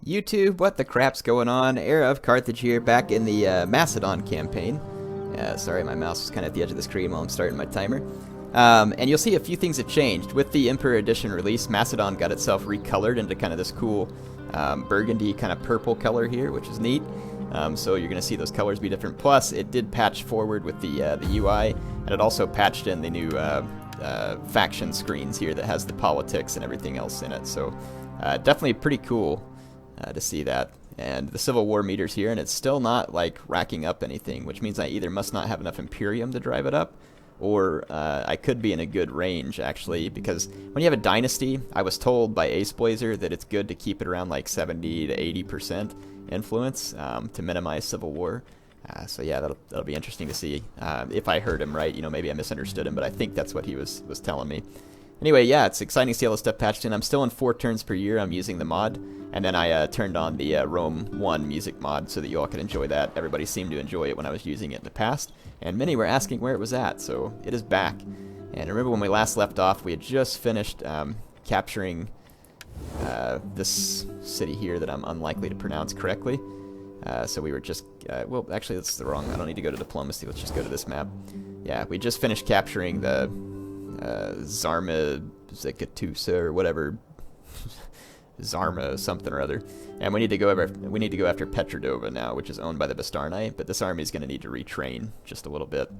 YouTube, what the crap's going on? Heir of Carthage here, back in the Macedon campaign. Sorry, my mouse is kind of at the edge of the screen while I'm starting my timer. And you'll see a few things have changed. With the Emperor Edition release, Macedon got itself recolored into kind of this cool burgundy kind of purple color here, which is neat. So you're going to see those colors be different. Plus, it did patch forward with the UI, and it also patched in the new faction screens here that has the politics and everything else in it. So definitely pretty cool to see that. And the Civil War meter's here, and it's still not like racking up anything, which means I either must not have enough Imperium to drive it up, or I could be in a good range, actually, because when you have a dynasty, I was told by Ace Blazer that it's good to keep it around like 70 to 80% influence to minimize Civil War. So yeah, that'll be interesting to see if I heard him right. You know, maybe I misunderstood him, but I think that's what he was telling me. Anyway, yeah, it's exciting to see all this stuff patched in. I'm still in 4 turns per year. I'm using the mod, and then I turned on the Rome 1 music mod so that you all could enjoy that. Everybody seemed to enjoy it when I was using it in the past, and many were asking where it was at, so it is back. And remember when we last left off, we had just finished capturing this city here that I'm unlikely to pronounce correctly. So we were just, well, actually that's the wrong, I don't need to go to diplomacy, let's just go to this map. Yeah, we just finished capturing the Zarma Zekatusa or whatever, Zarma something or other, and we need to go after Petrodova now, which is owned by the Bastarnae. But this army is going to need to retrain just a little bit.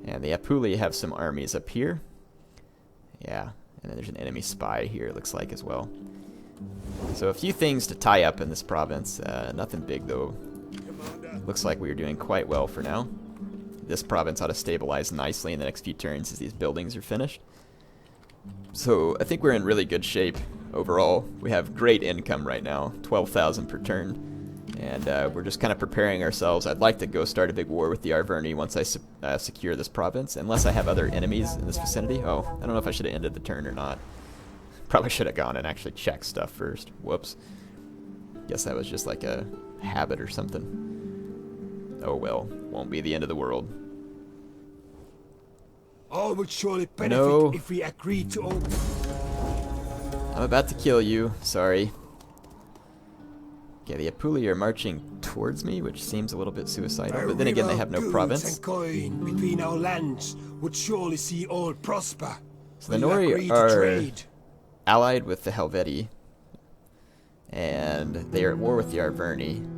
And the Apuli have some armies up here. Yeah, and then there's an enemy spy here, it looks like, as well. So a few things to tie up in this province. Nothing big though. Looks like we are doing quite well for now. This province ought to stabilize nicely in the next few turns as these buildings are finished. So I think we're in really good shape overall. We have great income right now, 12,000 per turn. And we're just kind of preparing ourselves. I'd like to go start a big war with the Arverni once I secure this province, unless I have other enemies in this vicinity. Oh, I don't know if I should have ended the turn or not. Probably should have gone and actually checked stuff first. Whoops. Guess that was just like a habit or something. Oh well, won't be the end of the world. All would surely benefit if we agreed to open. I'm about to kill you, sorry. Okay, the Apuli are marching towards me, which seems a little bit suicidal, but then again they have no province. And coin between our lands would surely see all prosper. So the Nori are allied with the Helvetii, and they are at war with the Arverni.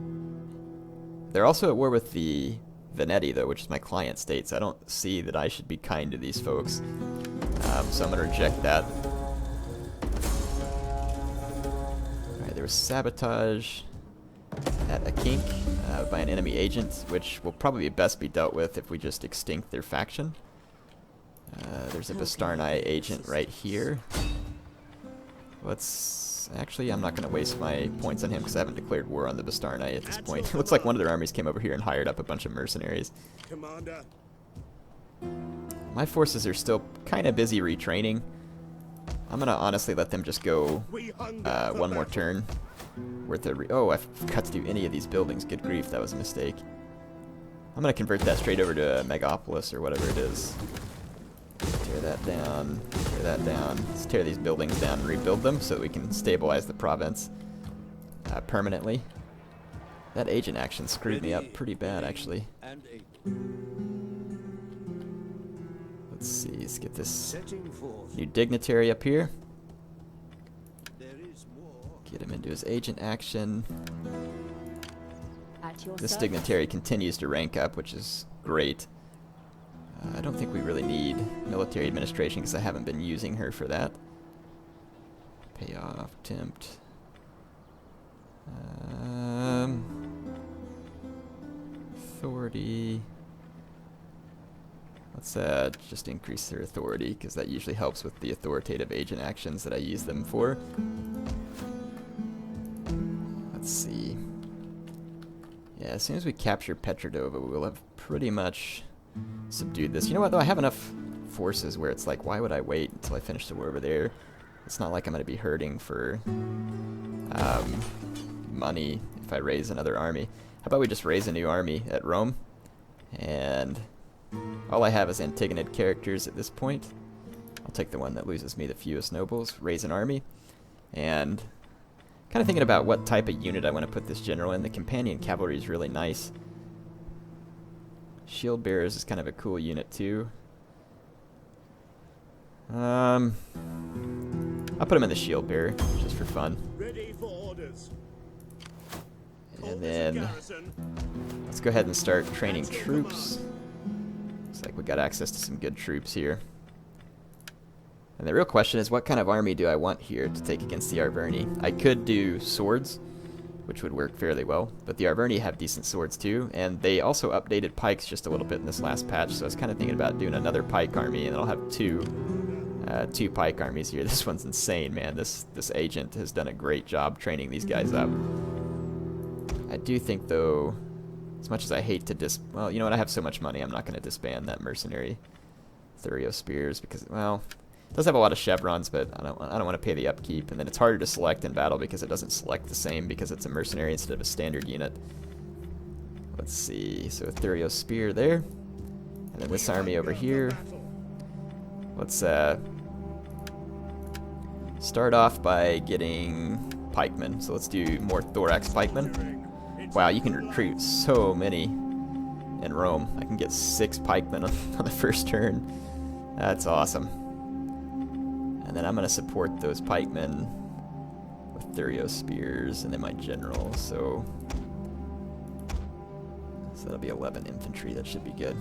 They're also at war with the Veneti, though, which is my client state, so I don't see that I should be kind to these folks. So I'm going to reject that. Alright, there was sabotage at a kink by an enemy agent, which will probably best be dealt with if we just extinct their faction. There's a Bastarnae agent right here. Actually, I'm not going to waste my points on him because I haven't declared war on the Bastarnae at this point. It looks like one of their armies came over here and hired up a bunch of mercenaries. Commander. My forces are still kind of busy retraining. I'm going to honestly let them just go one more turn. Oh, I forgot to do any of these buildings. Good grief, that was a mistake. I'm going to convert that straight over to a Megapolis or whatever it is. Tear that down, tear that down. Let's tear these buildings down and rebuild them so that we can stabilize the province permanently. That agent action screwed me up pretty bad, actually. Let's see, let's get this new dignitary up here. Get him into his agent action. This dignitary continues to rank up, which is great. I don't think we really need military administration because I haven't been using her for that. Payoff, tempt. Authority. Let's just increase their authority because that usually helps with the authoritative agent actions that I use them for. Let's see. Yeah, as soon as we capture Petrodova, we'll have pretty much subdued this. You know what, though? I have enough forces where it's like, why would I wait until I finish the war over there? It's not like I'm going to be hurting for money if I raise another army. How about we just raise a new army at Rome? And all I have is Antigonid characters at this point. I'll take the one that loses me the fewest nobles, raise an army, and Kind of thinking about what type of unit I want to put this general in. The companion cavalry is really nice. Shield bearers is kind of a cool unit too. I'll put him in the shield bearer just for fun. Ready for orders. And then let's go ahead and start training troops. Looks like we got access to some good troops here. And the real question is, what kind of army do I want here to take against the Arverni? I could do swords, which would work fairly well, but the Arverni have decent swords too, and they also updated pikes just a little bit in this last patch, so I was kind of thinking about doing another pike army, and then I'll have two pike armies here. This one's insane, man. This agent has done a great job training these guys up. I do think, though, as much as I hate to well, you know what, I have so much money, I'm not going to disband that mercenary Thurio Spears, because, well, it does have a lot of chevrons, but I don't want to pay the upkeep, and then it's harder to select in battle because it doesn't select the same because it's a mercenary instead of a standard unit. Let's see, so Thurio Spear there, and then this army over here. Let's start off by getting pikemen, so let's do more thorax pikemen. Wow, you can recruit so many in Rome. I can get 6 pikemen on the first turn. That's awesome. And then I'm going to support those pikemen with Thurio Spears and then my general, so that'll be 11 infantry. That should be good.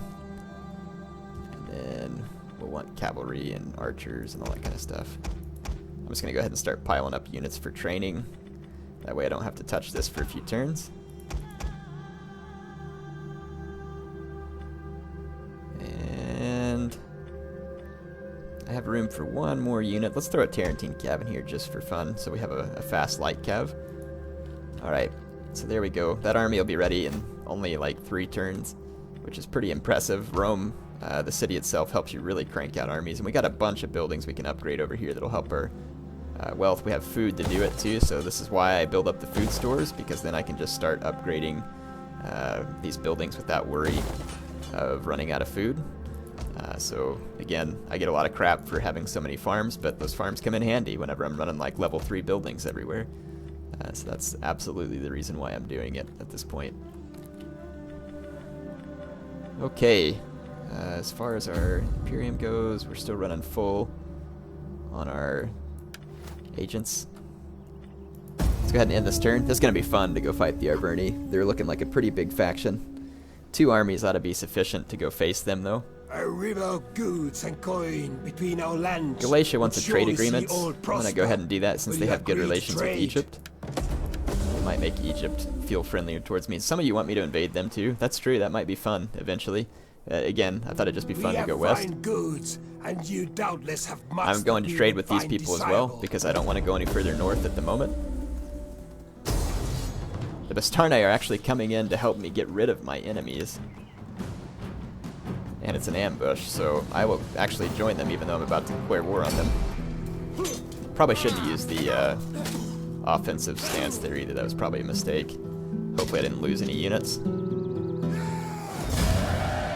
And then we'll want cavalry and archers and all that kind of stuff. I'm just going to go ahead and start piling up units for training. That way I don't have to touch this for a few turns. And I have room for one more unit. Let's throw a Tarentine cav in here just for fun, so we have a fast light cav. Alright, so there we go. That army will be ready in only like 3 turns, which is pretty impressive. Rome, the city itself, helps you really crank out armies, and we got a bunch of buildings we can upgrade over here that'll help our wealth. We have food to do it too, so this is why I build up the food stores, because then I can just start upgrading these buildings without worry of running out of food. So again, I get a lot of crap for having so many farms, but those farms come in handy whenever I'm running like level 3 buildings everywhere. So that's absolutely the reason why I'm doing it at this point. Okay, as far as our Imperium goes, we're still running full on our agents. Let's go ahead and end this turn. This is going to be fun to go fight the Arverni. They're looking like a pretty big faction. 2 armies ought to be sufficient to go face them, though. A river of goods and coin between our lands. Galatia wants a trade surely see agreement. all I'm going to prosper. go ahead and do that since Will they you have good agree to relations with trade? Egypt. It might make Egypt feel friendlier towards me. Some of you want me to invade them too. That's true. That might be fun eventually. Again, I thought it'd just be fun We to go have west. fine goods, and you doubtless have much I'm going that to we trade would with these find people as well desirable. because I don't want to go any further north at the moment. The Bastarnae are actually coming in to help me get rid of my enemies. And it's an ambush, so I will actually join them even though I'm about to declare war on them. Probably shouldn't use the offensive stance there either. That was probably a mistake. Hopefully I didn't lose any units.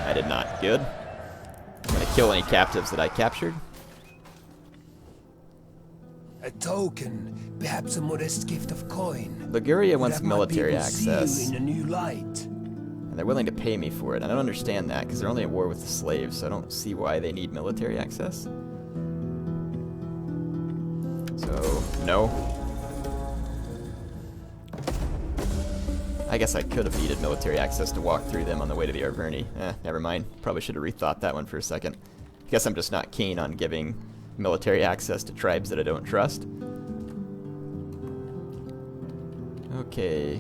I did not. Good. I'm going to kill any captives that I captured. A token, perhaps a modest gift of coin. Liguria wants That my military people see you access. in a new light. And they're willing to pay me for it. I don't understand that, because they're only at war with the slaves, so I don't see why they need military access. So, no. I guess I could have needed military access to walk through them on the way to the Arverni. Never mind. Probably should have rethought that one for a second. Guess I'm just not keen on giving military access to tribes that I don't trust. Okay.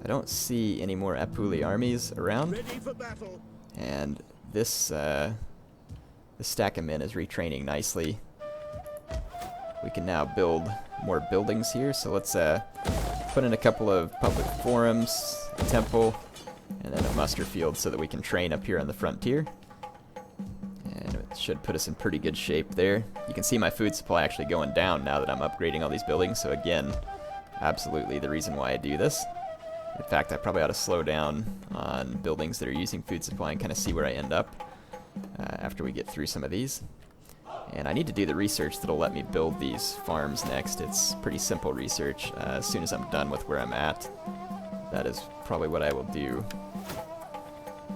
I don't see any more Apuli armies around. Ready for battle. And this stack of men is retraining nicely. We can now build more buildings here, so let's put in a couple of public forums, a temple, and then a muster field so that we can train up here on the frontier. And it should put us in pretty good shape there. You can see my food supply actually going down now that I'm upgrading all these buildings, so again, absolutely the reason why I do this. In fact, I probably ought to slow down on buildings that are using food supply and kind of see where I end up after we get through some of these. And I need to do the research that'll let me build these farms next. It's pretty simple research. As soon as I'm done with where I'm at, that is probably what I will do.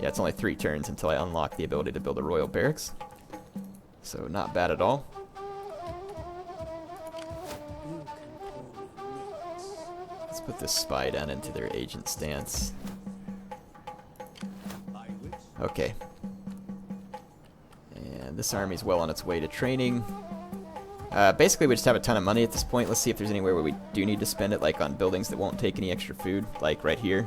Yeah, it's only 3 turns until I unlock the ability to build a royal barracks. So not bad at all. Let's put this spy down into their agent stance. Okay. And this army's well on its way to training. Basically, we just have a ton of money at this point. Let's see if there's anywhere where we do need to spend it, like on buildings that won't take any extra food, like right here.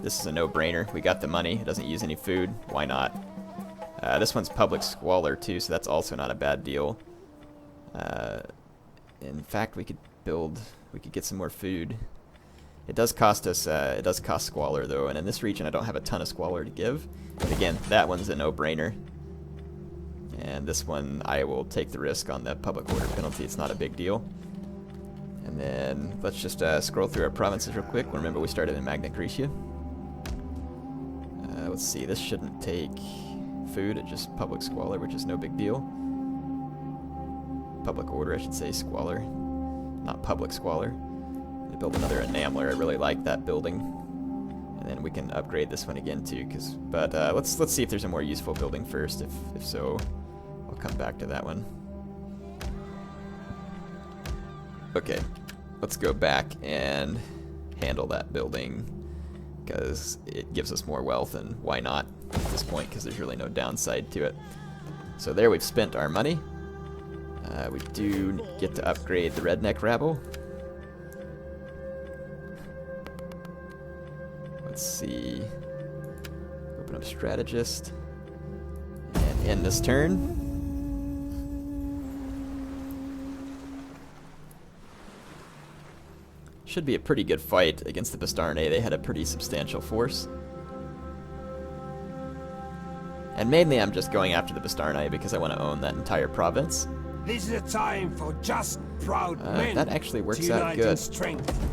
This is a no-brainer. We got the money. It doesn't use any food. Why not? This one's public squalor, too, so that's also not a bad deal. In fact, we could get some more food. It does cost us, it does cost squalor, though, and in this region I don't have a ton of squalor to give. But again, that one's a no-brainer. And this one, I will take the risk on the public order penalty. It's not a big deal. And then let's just scroll through our provinces real quick. Remember, we started in Magna Graecia. Let's see, this shouldn't take food, it's just public squalor, which is no big deal. Public order, I should say, squalor, not public squalor. I'm gonna build another enameler. I really like that building. And then we can upgrade this one again too, but let's see if there's a more useful building first. If so, I'll come back to that one. Okay, let's go back and handle that building, because it gives us more wealth, and why not at this point, because there's really no downside to it. So there, we've spent our money. We do get to upgrade the redneck rabble. Let's see. Open up strategist. And end this turn. Should be a pretty good fight against the Bastarnae. They had a pretty substantial force. And mainly I'm just going after the Bastarnae because I want to own that entire province. This is a time for just proud men. That actually works to out unite good. in strength.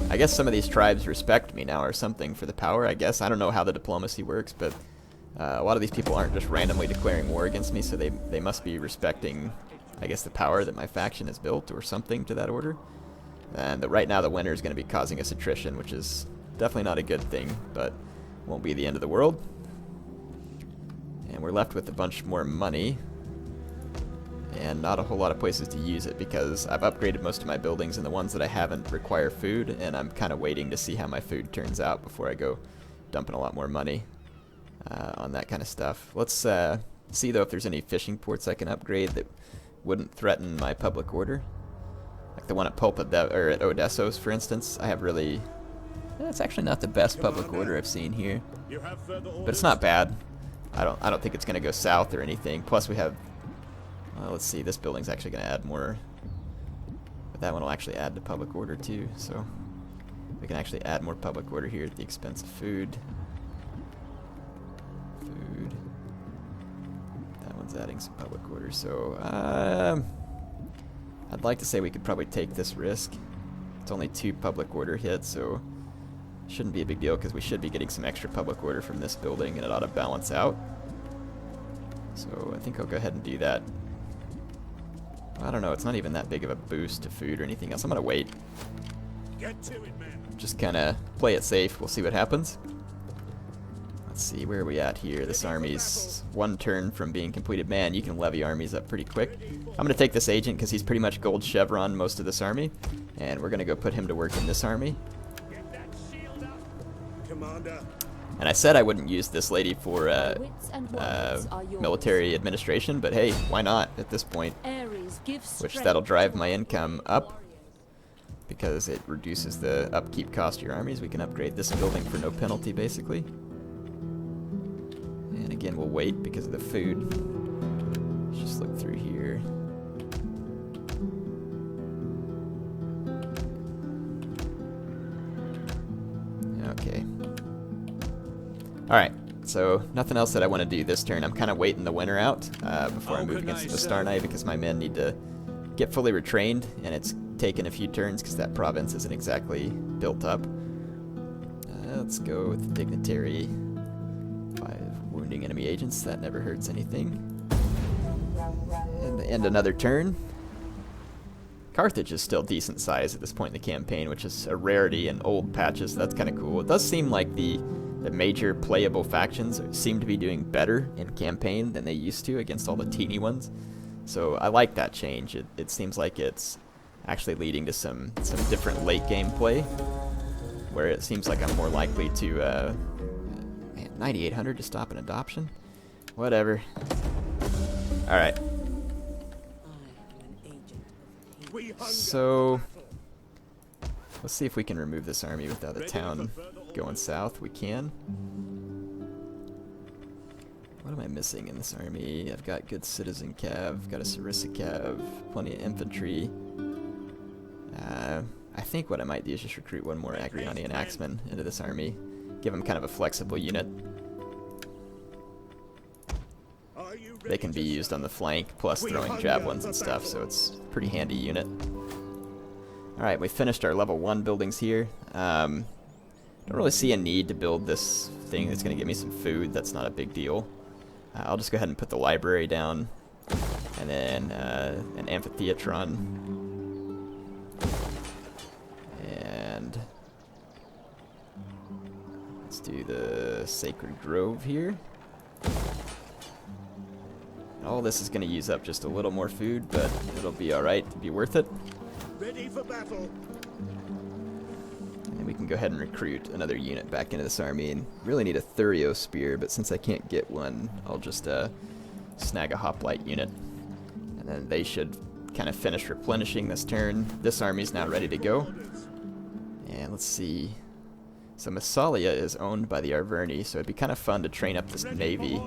I guess some of these tribes respect me now or something for the power, I guess. I don't know how the diplomacy works, but a lot of these people aren't just randomly declaring war against me, so they must be respecting, I guess, the power that my faction has built or something to that order. And right now the winter is going to be causing us attrition, which is definitely not a good thing, but won't be the end of the world. And we're left with a bunch more money, and not a whole lot of places to use it because I've upgraded most of my buildings, and the ones that I haven't require food, and I'm kind of waiting to see how my food turns out before I go dumping a lot more money on that kind of stuff. Let's see, though, if there's any fishing ports I can upgrade that wouldn't threaten my public order. Like the one at or at Odessos, for instance. I have really... it's actually not the best public order I've seen here, but it's not bad. I don't think it's going to go south or anything. Plus we have... let's see, this building's actually going to add more. But that one will actually add to public order too, so we can actually add more public order here at the expense of food. Food. That one's adding some public order, so I'd like to say we could probably take this risk. It's only 2 public order hits, so shouldn't be a big deal because we should be getting some extra public order from this building, and it ought to balance out. So I think I'll go ahead and do that. I don't know, it's not even that big of a boost to food or anything else. I'm gonna wait. Get to it, man. Just kinda play it safe. We'll see what happens. Let's see, where are we at here? This army's 1 turn from being completed. Man, you can levy armies up pretty quick. I'm gonna take this agent because he's pretty much gold chevron most of this army, and we're gonna go put him to work in this army. Get that shield up. Commander. And I said I wouldn't use this lady for military administration, but hey, why not at this point? Which that'll drive my income up because it reduces the upkeep cost of your armies. We can upgrade this building for no penalty, basically. And again, we'll wait because of the food. Let's just look through here. Okay. Alright, so nothing else that I want to do this turn. I'm kind of waiting the winter out before I move against the Bastarnae because my men need to get fully retrained, and it's taken a few turns because that province isn't exactly built up. Let's go with Dignitary. 5 wounding enemy agents, that never hurts anything. And the end another turn. Carthage is still decent size at this point in the campaign, which is a rarity in old patches. That's kind of cool. It does seem like the major playable factions seem to be doing better in campaign than they used to against all the teeny ones. So I like that change. It seems like it's actually leading to some different late game play, where it seems like I'm more likely to... man, 9,800 to stop an adoption? Whatever. Alright. So, let's see if we can remove this army without the town going south. We can. What am I missing in this army? I've got good citizen cav, got a sarissa cav, plenty of infantry. I think what I might do is just recruit one more Agrionian axeman into this army. Give them kind of a flexible unit. They can be used on the flank, plus throwing javelins and stuff, so it's a pretty handy unit. Alright, we finished our level 1 buildings here. Don't really see a need to build this thing that's going to give me some food. That's not a big deal. I'll just go ahead and put the library down, and then an amphitheatron. And let's do the Sacred Grove here. All this is going to use up just a little more food, but it'll be alright, it'll be worth it. Ready for battle. And we can go ahead and recruit another unit back into this army, and really need a Thurio spear, but since I can't get one, I'll just snag a hoplite unit. And then they should kind of finish replenishing this turn. This army's now ready to go. And let's see. So Massalia is owned by the Arverni, so it'd be kind of fun to train up this navy.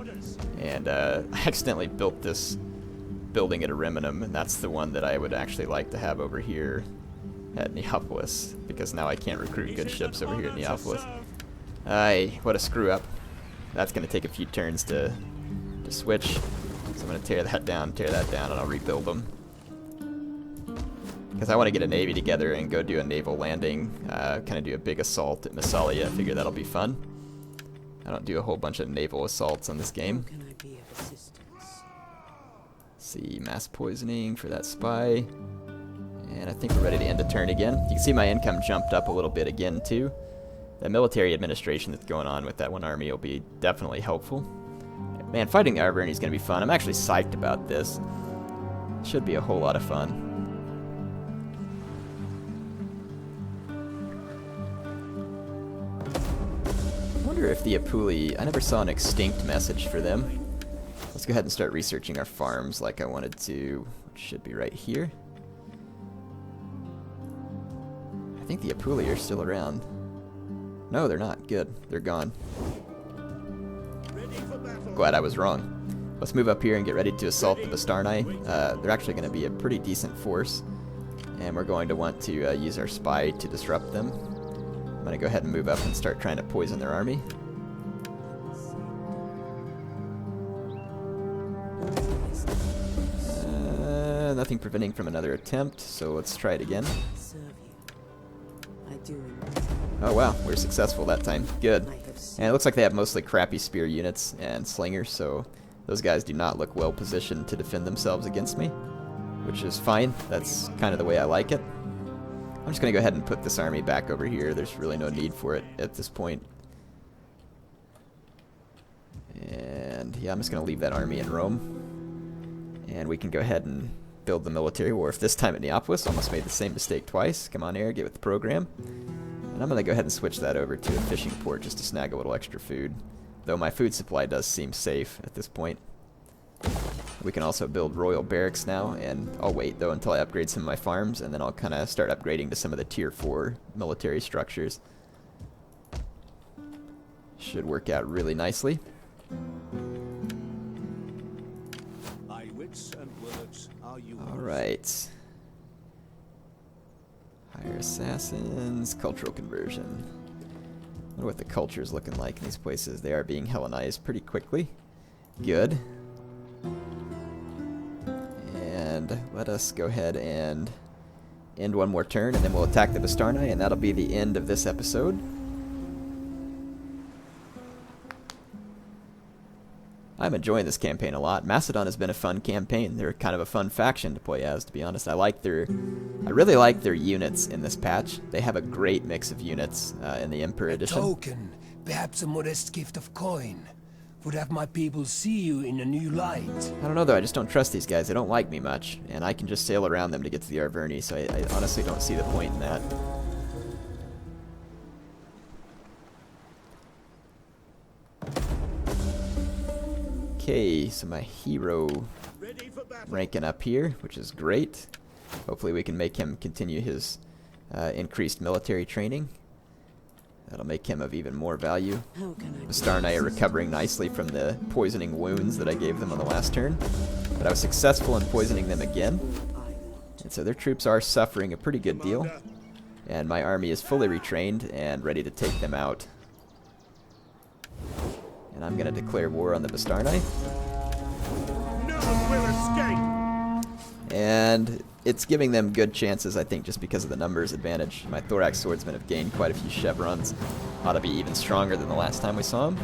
And I accidentally built this building at Ariminum, and that's the one that I would actually like to have over here at Neapolis, because now I can't recruit good ships over here at Neapolis. Aye, what a screw up. That's going to take a few turns to switch. So I'm going to tear that down, and I'll rebuild them. Because I want to get a navy together and go do a naval landing, kind of do a big assault at Massalia. I figure that'll be fun. I don't do a whole bunch of naval assaults on this game. See, mass poisoning for that spy. And I think we're ready to end the turn again. You can see my income jumped up a little bit again too. The military administration that's going on with that one army will be definitely helpful. Man, fighting the Arverni is going to be fun. I'm actually psyched about this. Should be a whole lot of fun. I wonder if the Apuli... I never saw an extinct message for them. Let's go ahead and start researching our farms like I wanted to. Which should be right here. I think the Apuli are still around. No, they're not. Good. They're gone. Glad I was wrong. Let's move up here and get ready to assault the Bastarnae. They're actually going to be a pretty decent force. And we're going to want to use our spy to disrupt them. I'm going to go ahead and move up and start trying to poison their army. Nothing preventing from another attempt, so let's try it again. Oh wow, we're successful that time. Good. And it looks like they have mostly crappy spear units and slingers, so those guys do not look well positioned to defend themselves against me, which is fine. That's kind of the way I like it. I'm just going to go ahead and put this army back over here. There's really no need for it at this point. And yeah, I'm just going to leave that army in Rome. And we can go ahead and build the military wharf. This time at Neapolis. Almost made the same mistake twice. Come on, Heir, get with the program. And I'm going to go ahead and switch that over to a fishing port just to snag a little extra food. Though my food supply does seem safe at this point. We can also build royal barracks now, and I'll wait though until I upgrade some of my farms, and then I'll kind of start upgrading to some of the tier 4 military structures. Should work out really nicely. Alright. Hire assassins, cultural conversion. I wonder what the culture is looking like in these places. They are being Hellenized pretty quickly. Good. And let us go ahead and end one more turn, and then we'll attack the Bastarnae, and that'll be the end of this episode. I'm enjoying this campaign a lot. Macedon has been a fun campaign. They're kind of a fun faction to play as, to be honest. I really like their units in this patch. They have a great mix of units in the Emperor Edition. Token, perhaps a modest gift of coin. Would have my people see you in a new light. I don't know though, I just don't trust these guys. They don't like me much, and I can just sail around them to get to the Arverni, so I honestly don't see the point in that. Okay, so my hero ranking up here, which is great. Hopefully we can make him continue his increased military training. That'll make him of even more value. Bastarnae are recovering nicely from the poisoning wounds that I gave them on the last turn. But I was successful in poisoning them again. And so their troops are suffering a pretty good deal. And my army is fully retrained and ready to take them out. And I'm going to declare war on the Bastarnae. No one will escape. And it's giving them good chances, I think, just because of the numbers advantage. My Thorax swordsmen have gained quite a few chevrons. Ought to be even stronger than the last time we saw them.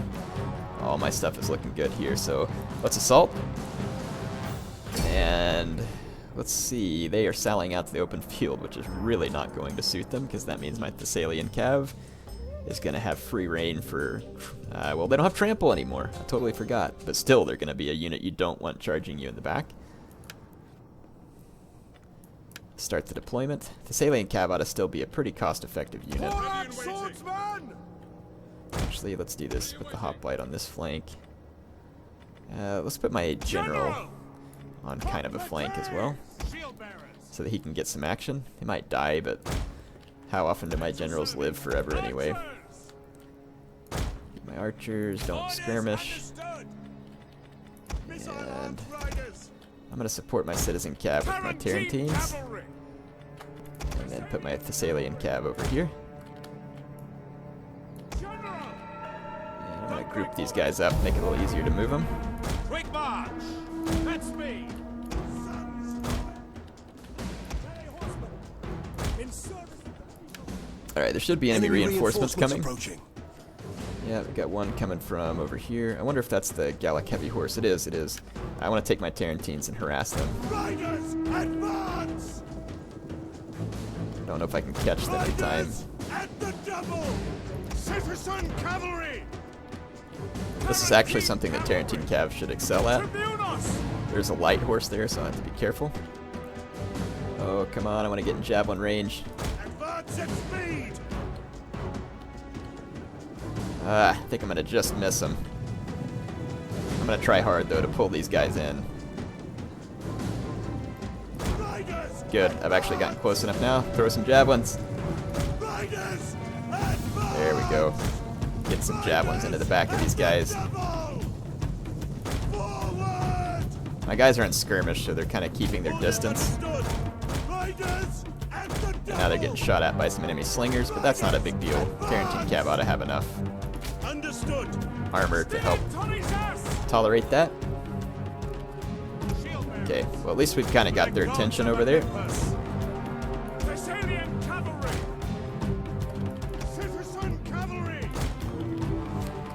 All my stuff is looking good here, so let's assault. And let's see, they are sallying out to the open field, which is really not going to suit them, because that means my Thessalian Cav is going to have free reign for, well, they don't have trample anymore. I totally forgot. But still, they're going to be a unit you don't want charging you in the back. Start the deployment. Thessalian Cav ought to still be a pretty cost-effective unit. Actually, let's do this with the hoplite on this flank. Let's put my general on kind of a flank as well, so that he can get some action. He might die, but how often do my generals live forever anyway? My archers don't skirmish. And I'm going to support my citizen cav with my Tarentines. And then put my Thessalian cav over here. And I'm going to group these guys up, make it a little easier to move them. Quick march! At speed! Alright, there should be enemy reinforcements coming. Approaching. Yeah, we got one coming from over here. I wonder if that's the Gallic heavy horse. It is, it is. I want to take my Tarentines and harass them. Riders, advance! Don't know if I can catch them in time. At the double! Citizen cavalry! This is actually something that Tarentine Cav should excel at. Tribune us! There's a light horse there, so I have to be careful. Oh, come on, I want to get in javelin range. Advance at speed! I think I'm going to just miss him. I'm going to try hard, though, to pull these guys in. Riders, Good, I've actually gotten close enough now. Throw some javelins. riders, advance! There we go. Get some javelins into the back of these guys. Double! Forward! My guys are in skirmish, so they're kind of keeping their distance. Understood. Riders, at the double! And now they're getting shot at by some enemy slingers, but that's not a big deal. Tarentine Cav ought to have enough Understood. armor to help tolerate that. Okay, well at least we've kind of got their attention over there. Thessalian cavalry! Citizen cavalry!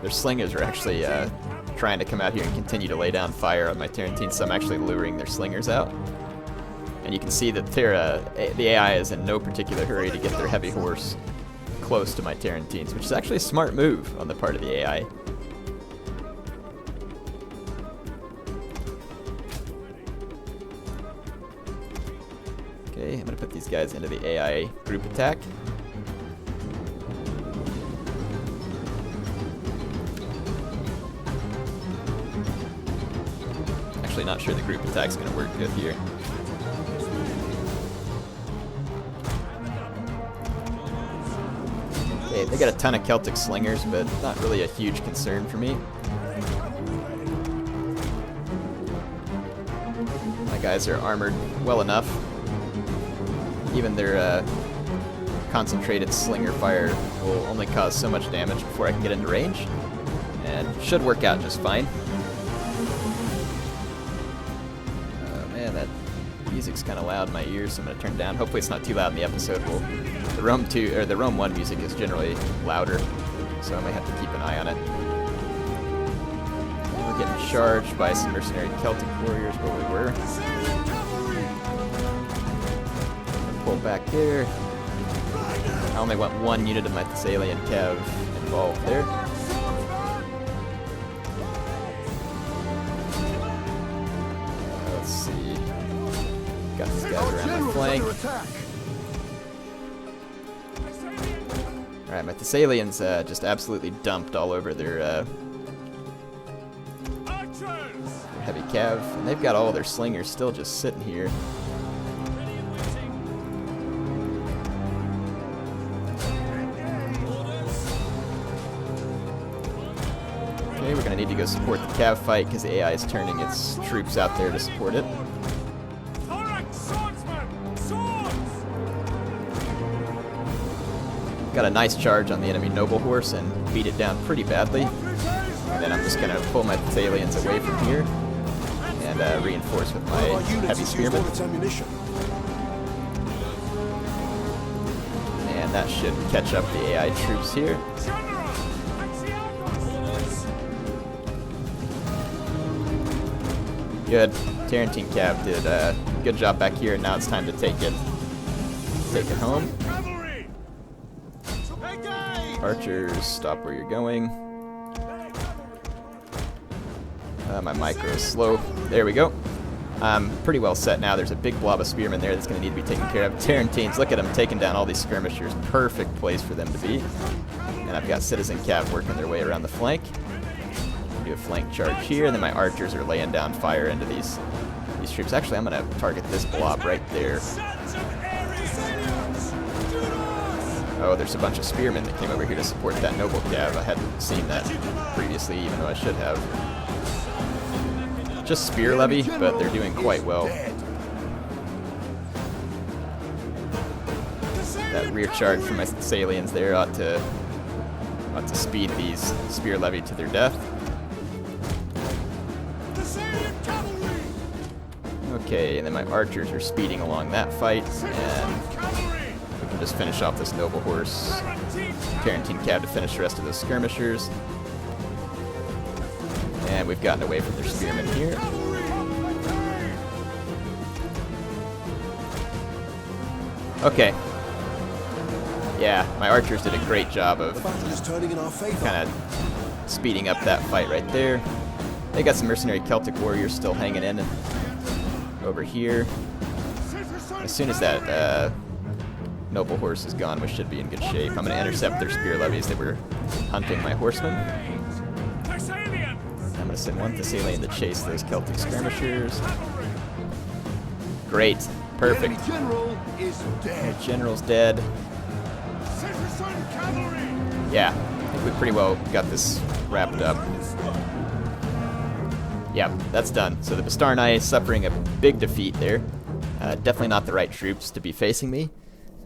Their slingers are actually trying to come out here and continue to lay down fire on my Tarentines, so I'm actually luring their slingers out. And you can see that the AI is in no particular hurry to get their heavy horse close to my Tarentines, which is actually a smart move on the part of the AI. Okay, I'm going to put these guys into the AI group attack. Actually not sure the group attack's going to work good here. Okay, they got a ton of Celtic slingers, but not really a huge concern for me. My guys are armored well enough. Even their concentrated slinger fire will only cause so much damage before I can get into range, and should work out just fine. Man, that music's kind of loud in my ears, so I'm going to turn it down. Hopefully it's not too loud in the episode. The Rome 2 or the Rome 1 music is generally louder, so I might have to keep an eye on it. We're We're getting charged by some mercenary Celtic warriors where we were. Pull back there. I only want one unit of my Thessalian cav involved there. Let's see. Got these guys around my flank. Alright, my Thessalians just absolutely dumped all over their heavy cav. And they've got all their slingers still just sitting here. Okay, we're going to need to go support the cav fight because the AI is turning its troops out there to support it. Got a nice charge on the enemy noble horse and beat it down pretty badly. And then I'm just going to pull my Thessalians away from here and reinforce with my heavy spearmen. And that should catch up the AI troops here. Good. Tarantine Cav did a good job back here, and now it's time to take it home. Archers, stop where you're going. My micro is slow. There we go. I'm pretty well set now. There's a big blob of spearmen there that's going to need to be taken care of. Tarantines, look at them taking down all these skirmishers. Perfect place for them to be. And I've got citizen cav working their way around the flank. Do a flank charge here, and then my archers are laying down fire into these troops. Actually, I'm going to target this blob right there. Oh, there's a bunch of spearmen that came over here to support that noble cav. I hadn't seen that previously, even though I should have. Just spear levy, but they're doing quite well. That rear charge from my Thessalians there ought to speed these spear levy to their death. Okay, and then my archers are speeding along that fight, and we can just finish off this noble horse. Tarantine cav to finish the rest of those skirmishers. And we've gotten away from their spearmen here. Okay. Yeah, my archers did a great job of kind of speeding up that fight right there. They got some mercenary Celtic warriors still hanging in over here. As soon as that noble horse is gone, we should be in good shape. I'm going to intercept their spear levies that were hunting my horsemen. I'm going to send one Thessalian to chase those Celtic skirmishers. Great. Perfect. The general's dead. Yeah, I think we pretty well got this wrapped up. Yeah, that's done. So the Bastarnae suffering a big defeat there. Definitely not the right troops to be facing me,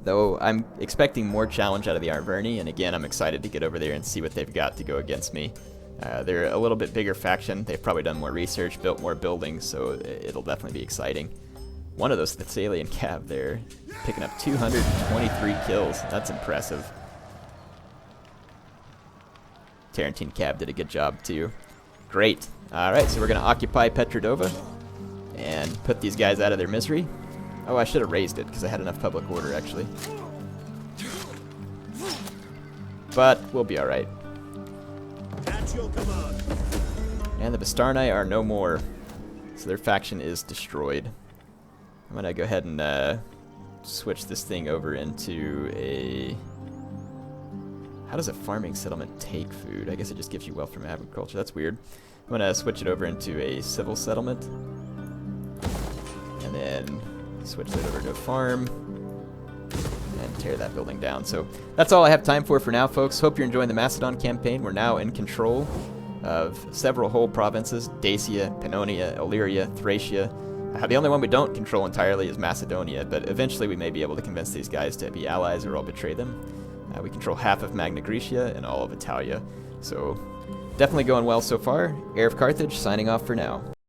though I'm expecting more challenge out of the Arverni, and again, I'm excited to get over there and see what they've got to go against me. They're a little bit bigger faction. They've probably done more research, built more buildings, so it'll definitely be exciting. One of those Thessalian cav there, picking up 223 kills. That's impressive. Tarantine cav did a good job too. Great. Alright, so we're going to occupy Petrodova and put these guys out of their misery. Oh, I should have raised it because I had enough public order actually. But we'll be alright. And the Bastarnae are no more. So their faction is destroyed. I'm going to go ahead and switch this thing over into a... How does a farming settlement take food? I guess it just gives you wealth from agriculture. That's weird. I'm going to switch it over into a civil settlement. And then switch it over to a farm. And tear that building down. So that's all I have time for now, folks. Hope you're enjoying the Macedon campaign. We're now in control of several whole provinces. Dacia, Pannonia, Illyria, Thracia. The only one we don't control entirely is Macedonia, but eventually we may be able to convince these guys to be allies or I'll betray them. We control half of Magna Graecia and all of Italia, so definitely going well so far. Heir of Carthage signing off for now.